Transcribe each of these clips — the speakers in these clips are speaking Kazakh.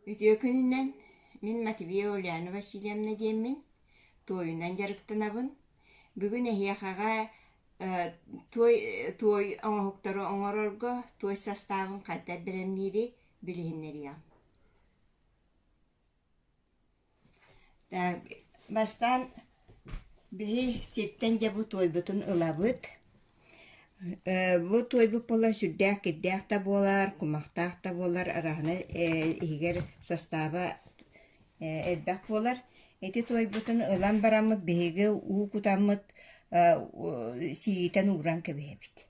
Ütüö күнүнен min Матвея Ульяна Васильевна диэммин туойунан жарыктанабын. Бүгүн эхиахага туой оҥоһуктары оҥорорго туой составын хатар беремнири билиһиннерия. Бастан биһи септен же бу туойбутун ылабыт. Бу туойбут болар сүрдээх кирдээх та болар, кумахтаах та болар, арахана игер состава элбэх болар. Эти туойбутун ылан барамыт биһиге уу кутаммыт сиитен уран кебиһэбит.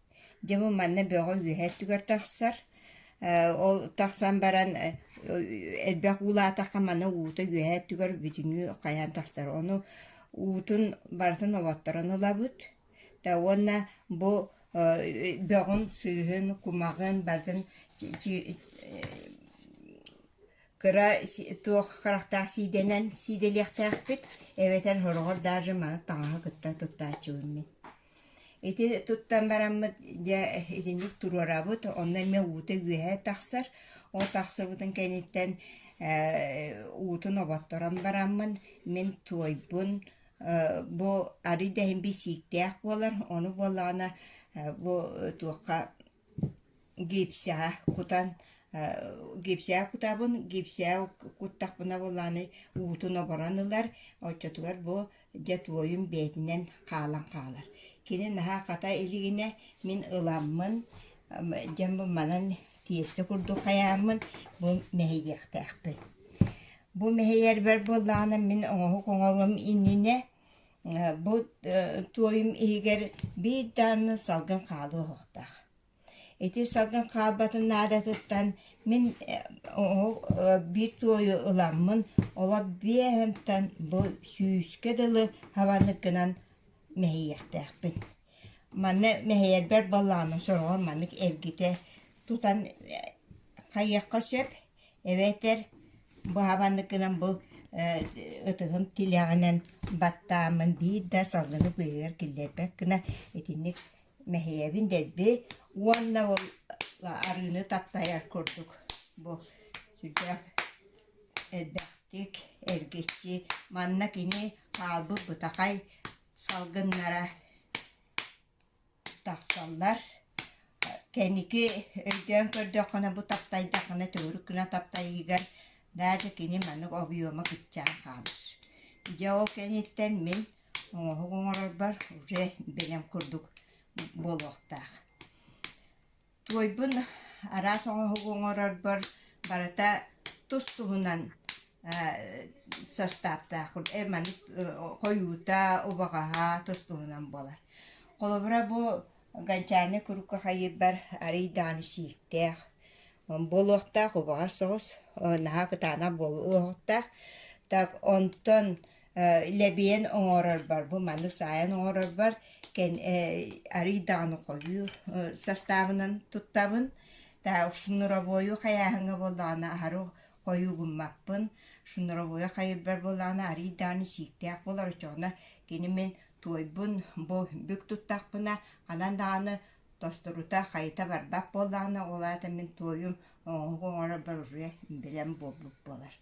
Жему манна бөҕө үөһэ түгэр тахсар. Ол тахсан баран элбэх улаатахха мана уута үөһэ түгэр бүтүнү каяан тахсар. Ону уутун бартын оботторон ылабыт. Та онна бу бөҕün сыыһын, кумагын бартын кыра туох харахтаах сииденен сииделиэхтээхпит, эбетер хорогор даже мана таҥаһа кытта туттаачыбыммин. Ити туттан бараммыт дьэ итинник туруарабыт, оннан мен уута үөһэ тахсар, ол тахсыбытын кэнниттэн уутун оботторон бараммын, мен туойбун, бу ари дэһин би сииктээх буолар, ону буолаана бу туохха гипсяа кутан гипсяа кутабын, гипсяа куттахпына буолааны уутун оборонылар, оччотугар бу дьэ туойун бээтинэн хаалан хаалар. Кини наһаа хата илигине мин ыламмын, дьэмбы манан тиэстэ курдук хаяаммын, бу мэһийиэхтээхпин. Бу мэһийэрбэр буолаана мин оҥоһу коҥоруом иннине бу туойум иһигэр биир даанны салгын хаалыы оҕохтаах. Эти салгын хаалбатын наадатыттан мин биир туойу ыламмын, ола биэһэнтэн бу сүүскэ дылы хабанныккынан мэһийиэхтээхпин. Манна мэһийэрбэр буолаана сороҕор маннык эргите тутан хайыахха сөп, эбэтэр бу хабанныккынан бу ытыһын тилэҕинэн баттаамын биир да салгыны быыгар киллэрбэк гына итинник мэһийэбин дэлби уонна ол арыыны таптайар курдук. Бу сүрдээх элбэхтик эргиччи манна кини хаалбы бытахай салгыннара тахсаллар. Кэники өйдөөн көрдөөххана бу таптайдаххана төгүрүк гына таптайыгар даже кини маннык объема кытчаан хаалыр. Дьэ ол кэнниттэн мин оҥоһу оҥорорбар уже белем курдук буолуохтаах. Туойбун араас оҥоһу оҥорорбар барата тус туһунан составтаах маннык хойуута убаҕаһа тус туһунан болар. Холобура бу ганчааны курукка хайырбар арый дааны сииктээх болуохтаах убаҕар соҕус наһаа кытаана болуохтаах. Так онтон лебиен оҥорорбар бу маннык сааyan оҥорорбар кен арый дааны хойуу составынан туттабын. Та шунуробою хайааһыҥа боллаана аһару хойуу гуммаппын. Шунуробою хайырбар боллаана арый дааны сииктээх болар очоҕуна кини мен туойбун бу бүк туттахпына анан дааны тосторута хайыта барбак боллаана олаата мен туойум оҥорорбар уже билэн буолбук болар.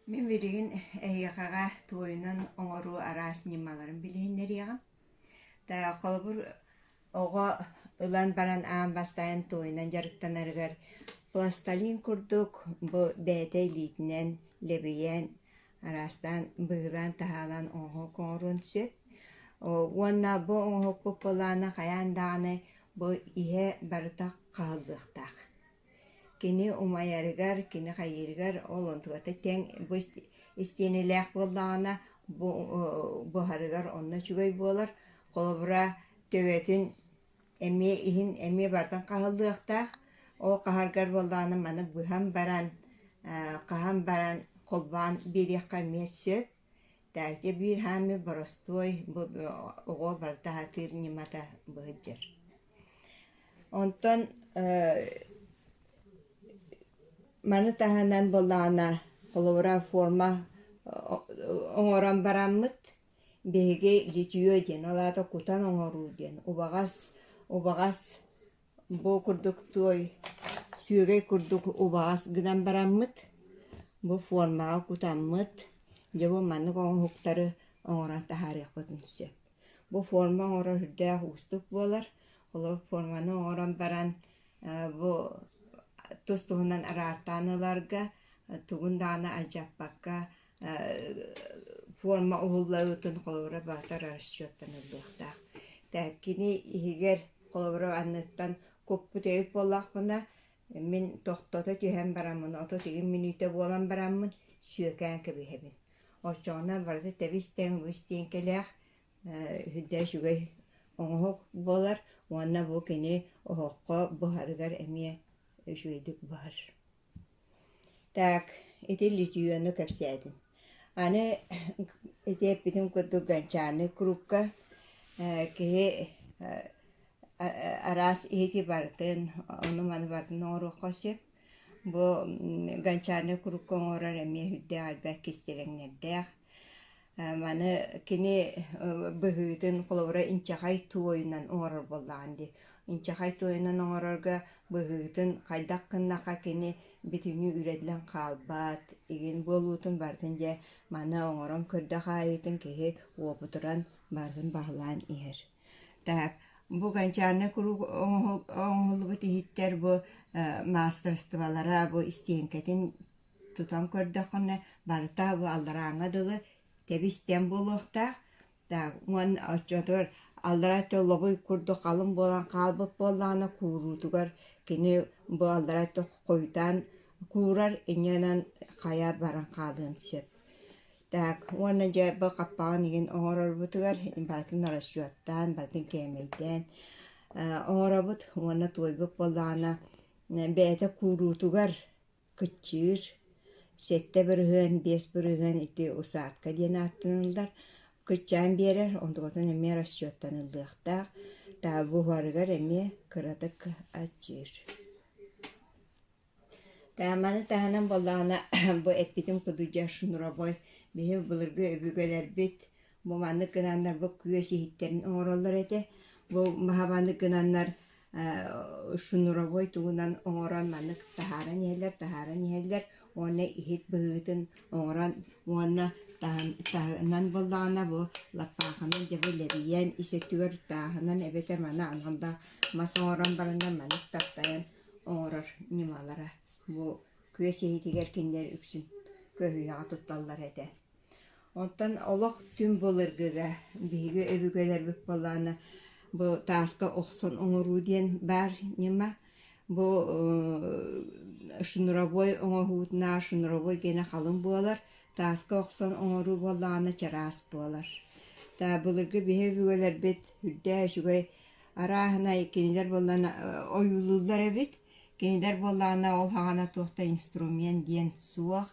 Мен биригин эйяхага туойунан оҥоруу араас нималарын билиһиннериэҕим. Та холобур ого ылан баран аан бастайан туойунан жарыктанарыгар пласталин курдук бу бээтэ илиитинэн лебийэн арастан быылан таһаалан оҥоһу коҥоруун сөп. Уонна бу оҥоһукку полаана хайаан дааны бу иһэ барыта хааллыахтаах. Кини умайарыгар, кини хайырыгар ол онтугата тең бу истиэнилээх буоллаҕына буһарыгар онно чугай буолар. Холобура төбөтүн эмиэ иһин эмиэ бартан хааллыахтаах. Ол хаһаргар буоллаҕына маны хаһан баран холбаан бириэхха эмиэ сөп. Тääте биир хаамми боростой оҕо бартаһатыыр нимата быһыдьар. Онтон маны таһанан боллаана холобура форма оҥорон бараммыт биһиги литүө диэн олаата кутан оҥоруу диэн убаҕас бу курдук той сүйгей курдук убаас гынан бараммыт. Бу формага кутаммыт. Жабу манны коңхуктары оңоран тахарык көтүнсө. Бу форма оңорор хүрдәк устук болар. Оло форманы оңоран баран бу тустуһунан арартаныларга тугундаана ажаппакка форма ухуллаытын колобура бартар расчеттан ылдыктаа. Тәккини игер колобура анныттан көппү тейip боллакпына мен тохтото түһәм барамын, ото тигин минуте болан барамын, сүйекән кебехебин. Очоңна барды тебистен вистен келях хүддә шугай оңох болар, уанна бу кини охокко бухаргар эмие шуйдык бар. Так, итилли түйөнү кепсәдин. Аны итеп битим көдү ганчаны крупка ке арас ити бартын, оны маны бартын оруккосеп. Бу ганчаны крупка орар эмие хүддә албак кистереңнердә. Маны кини быһыытын колобура инчахай туойунан оңорор боллаанди. Инчахай туойунан оңорорга быһыытын кайдак кыннака кини битүнү үредилен калбат, иген болуутун бартын же маны оңорон көрдө хайытын кеһи уопутуран бартын баһылаан иһер. Так, бу ганчаны курук оңолубут иһиттер бу мастерстволара бу истиенкетин тутан көрдөкүнө барыта бу аллараңа дылы тебистен болуқта, да, он очотор аллара толлобой курду қалым болан қалбып болланы куурутугар, кені бу аллара тоқ қойтан куурар, иненан қая баран қалын сеп. Так, оны же бұл қаппаған еген оңырар бұтыгар, бартын арасуаттан, бартын кемейден оңырар бұт, оны тойбып болланы бәйті куурутугар күтчір, сетте бірігін, бес бірігін, ити усаатка ден аттынылдар. Күтчан берер, ондығытын әме расчеттанылдықтақ, да бұғарығар әме кыратық атчыр. Таманы тағынан болағына бұ әтпетім күдуджа шынура бой, бейі бұлырғы өбігелер бет, бұ маны кынандар бұ күйес ехиттерін оңыралар әте, бұ махабаны кынандар шынура бой туғынан оңыран маны тахаран ехелер, оны ихит бұғытын оңыран, оны тағынан болағына бұ лаппақынан жабы ләбиян исөттігір тағынан әбетер мана анғанда мас оңыран барында маны тақтайын оңырар немалара. Бұ көс ехитігер кендер үксін көйіға тұтталар әді. Онтан олық түн болырғыға бейгі өбігелер бүк болағына бұ тасқа оқсын оңыру ден бар нема. Бұ шынырабой оңыруытына шынырабой гені қалың болар. Тасқа оқсын оңыру болағына чарас болар. Та бұлырғы бейгі өбігелер бет үрді әшігай арағына кенелер болағына ойылылар әбет. Кенелер болағына ол хағана тоқта инструмент ден суақ.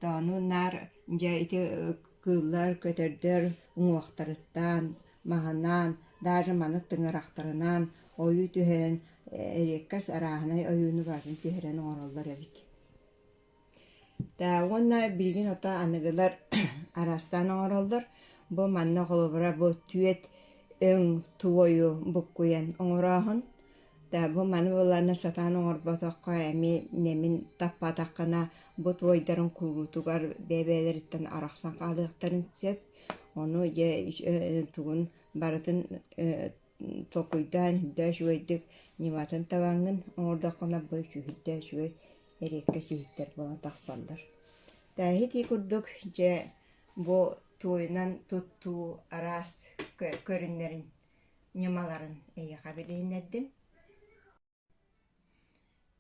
Тану нар жайты кыллар көтердер уңуақтарыттан, мағанан, даже маны тыңырақтарынан ойы түхерен эреккас арағына ойыны барын түхерен оңыралар әбет. Та онна билген ота анығылар арастан оңыралдар. Бұ манна қолыбыра бұ түйет өң туойу бұққуен оңырағын. Та бұ маны боларына сатан оңыр бұтаққа әме немін таппатаққына бұт ойдарын күрутуғар бәбәлеріттен арақсан қалықтарын түсеп, оны тұғын барытын тоқуйдан хүдді шуайдық нематын табаңын оңырдаққына бұй шүхідді шуай әрекке сейттер болан тақсалдар. Тәхет екірдік же бұ туйынан тұтту арас көрінлерін немаларын әйе қабілейінердім.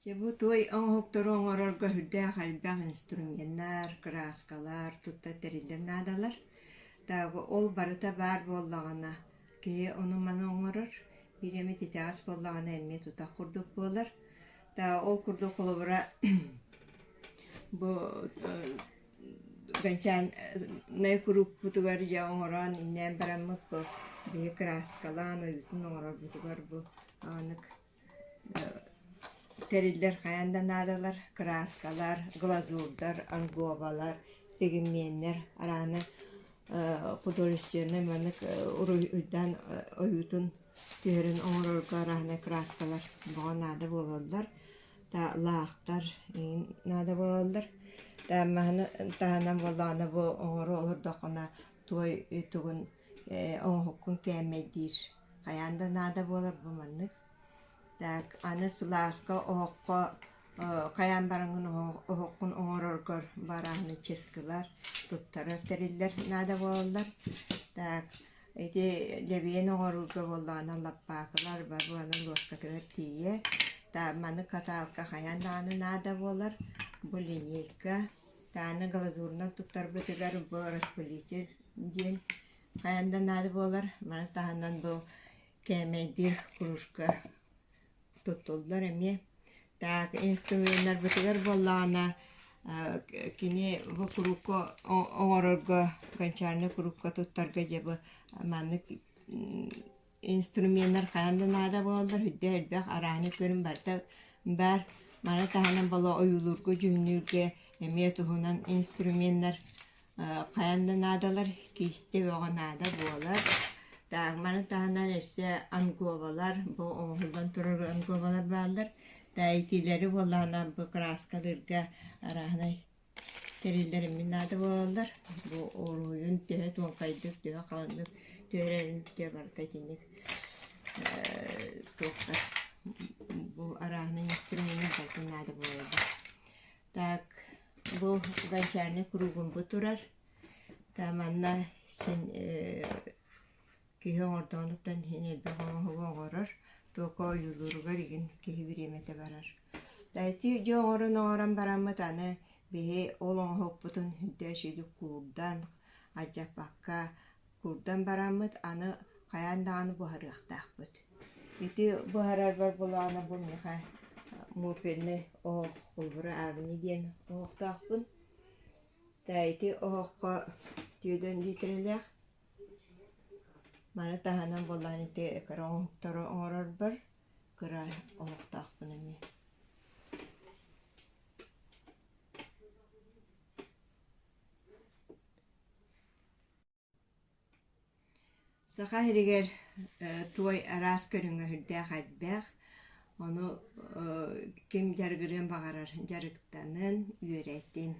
Бұ той оңықтыр оңырырға хүрді қалбақ инструменттар, краскалар, тұтта тәрелер надалар. Тағы ол барыта бар болағына кей оны маны оңырыр. Биреме тетағас болағына әме тұтақ күрдік болар. Тағы ол күрдік қолы бұра бұ ғанчан мәй күріп бұтығар жа оңыран иннен барамық бұ бей краскалан өйтін оңырар бұтығар бұ анық териллер хаяндан адалар, краскалар, глазурдар, ангуабалар, пегменнер, араны художественный манык уруйдан оютун тüһөрүн оҥорорго арахна краскалар боҕо наада буолаллар та лаахтар наада буолаллар таамаһына таһанан буолаана бу оҥоро олордоххуна туой тугун оҥохуккун кээмэдиир хайаанда наада буолар бу маннык так аны сылааска оһокко каян бараңын оһоккун оҥороргор барааны ческылар туттара териллер наада буолаллар так эти лебиен оҥорурга буоллаана лаппаакылар барбуанын луоскакылар тиийэ та маны катаалка хаян дааны наада буолар бу линейка тааны глазурнан туттарбытыгар бу распылитель диэн хаянда наада буолар маны таһанан бу кэмэдир кружка туттуллар эми так инструменттер бытыгар буоллаана кини бу кружка оҥорорго гончарный кружка туттарга же бу маннык инструменттер хаянда наада буолар хүдде элбэх арааны көрүн барта бар маны таһанан бала оюлурго жүннүрге эмие туһунан инструменттер хаянда наадалар кисте бөҕө наада буолар так маны таһанан эссе ангуовалар бу оҥоһуллан турар ангуовалар бааллар таитилери буоллаана бу краскалырга араанай териллер эмин наада буолалар бу оруйун төһө туонкайдык төһө халаннык төһөрөрүн төһө бартатинник туохтар бу араанай инструмент балтын наада буолалар так бу гончарный кругун бу турар таманна сен киһи оҥордоонуттан хин элбэх оҥоһугу оҥорор туоко юлуругар игин киһи бириэмэтэ барар дайти дьэ оҥорун оҥоран бараммыт аны биһи ол оҥоһуппутун хүддэ сүдүк куурдан адьаппакка куурдан бараммыт аны хаяан дааны буһарыахтаахпыт ити буһарарбар булаана бу миха муперни оох улбура аагыни диэн оохтаахпын дайти оохко түйдөн диитирэлээх маны таһанан боллаан ити кыра оҥуктара оҥорорбар кыра оохтаахпын эми саха хиригер туой араас көрүңө хүрдээх айбээх ону ким жаргырын багарар жарыктанын үөрэттин